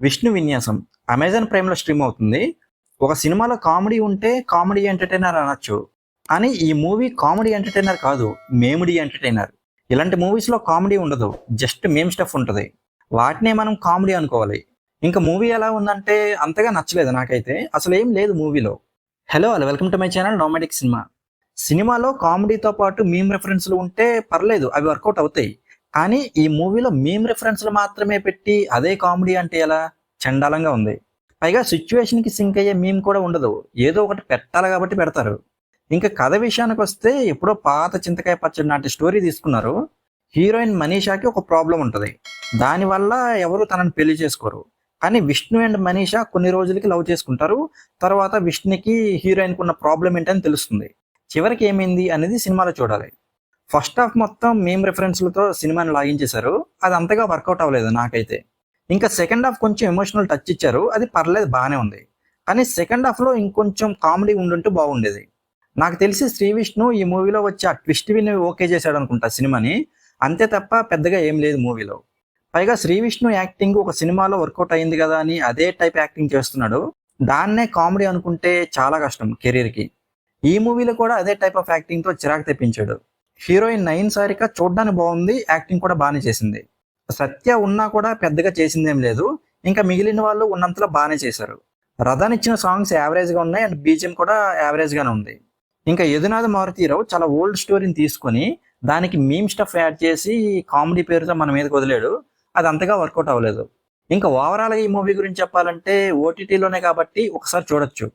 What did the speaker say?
విష్ణు విన్యాసం Amazon ప్రైమ్లో stream అవుతుంది. ఒక సినిమాలో కామెడీ ఉంటే కామెడీ ఎంటర్టైనర్ అనొచ్చు. కానీ ఈ మూవీ కామెడీ ఎంటర్టైనర్ కాదు, మేముడీ ఎంటర్టైనర్. ఇలాంటి మూవీస్లో కామెడీ ఉండదు, జస్ట్ మేమ్ స్టఫ్ ఉంటుంది. వాటినే మనం కామెడీ అనుకోవాలి. ఇంకా మూవీ ఎలా ఉందంటే అంతగా నచ్చలేదు నాకైతే. అసలు ఏం లేదు మూవీలో. హలో అలా welcome to my channel nomadic cinema. సినిమాలో కామెడీతో పాటు మీమ్ రెఫరెన్స్లు ఉంటే పర్లేదు, అవి వర్కౌట్ అవుతాయి. కానీ ఈ మూవీలో మీమ్ రెఫరెన్స్లు మాత్రమే పెట్టి అదే కామెడీ అంటే ఎలా? చండాలంగా ఉంది. పైగా సిచ్యువేషన్కి సింక్ అయ్యే మీమ్ కూడా ఉండదు, ఏదో ఒకటి పెట్టాలి కాబట్టి పెడతారు. ఇంకా కథ విషయానికి వస్తే ఎప్పుడో పాత చింతకాయ పచ్చడి నాటి స్టోరీ తీసుకున్నారు. హీరోయిన్ మనీషాకి ఒక ప్రాబ్లం ఉంటుంది, దానివల్ల ఎవరు తనని పెళ్లి చేసుకోరు. కానీ విష్ణు అండ్ మనీషా కొన్ని రోజులకి లవ్ చేసుకుంటారు. తర్వాత విష్ణుకి హీరోయిన్కి ఉన్న ప్రాబ్లం ఏంటని తెలుస్తుంది. చివరికి ఏమైంది అనేది సినిమాలో చూడాలి. ఫస్ట్ హాఫ్ మొత్తం మీమ్ రెఫరెన్స్లతో సినిమాని లాగించేశారు, అది అంతగా వర్కౌట్ అవ్వలేదు నాకైతే. ఇంకా సెకండ్ హాఫ్ కొంచెం ఎమోషనల్ టచ్ ఇచ్చారు, అది పర్లేదు, బాగానే ఉంది. కానీ సెకండ్ హాఫ్లో ఇంకొంచెం కామెడీ ఉండుంటే బాగుండేది. నాకు తెలిసి శ్రీ విష్ణు ఈ మూవీలో వచ్చి ఆ ట్విస్ట్ విని ఓకే చేశాడు అనుకుంటా సినిమాని, అంతే తప్ప పెద్దగా ఏం లేదు మూవీలో. పైగా శ్రీ విష్ణు యాక్టింగ్ ఒక సినిమాలో వర్కౌట్ అయింది కదా అని అదే టైప్ యాక్టింగ్ చేస్తున్నాడు. దాన్నే కామెడీ అనుకుంటే చాలా కష్టం కెరీర్కి. ఈ మూవీలో కూడా అదే టైప్ ఆఫ్ యాక్టింగ్తో చిరాకు తెప్పించాడు. హీరోయిన్ నయన్ సారిక చూడ్డానికి బాగుంది, యాక్టింగ్ కూడా బాగానే చేసింది. సత్య ఉన్నా కూడా పెద్దగా చేసిందేం లేదు. ఇంకా మిగిలిన వాళ్ళు ఉన్నంతలో బాగానే చేశారు. రథాన్ ఇచ్చిన సాంగ్స్ యావరేజ్గా ఉన్నాయి అండ్ బీజిఎం కూడా యావరేజ్గానే ఉంది. ఇంకా యదునాథ మారుతీరావు చాలా ఓల్డ్ స్టోరీని తీసుకొని దానికి మీమ్ స్టఫ్ యాడ్ చేసి కామెడీ పేరుతో మన మీదకి వదిలాడు, అది అంతగా వర్కౌట్ అవ్వలేదు. ఇంకా ఓవరాల్గా ఈ మూవీ గురించి చెప్పాలంటే ఓటీటీలోనే కాబట్టి ఒకసారి చూడొచ్చు.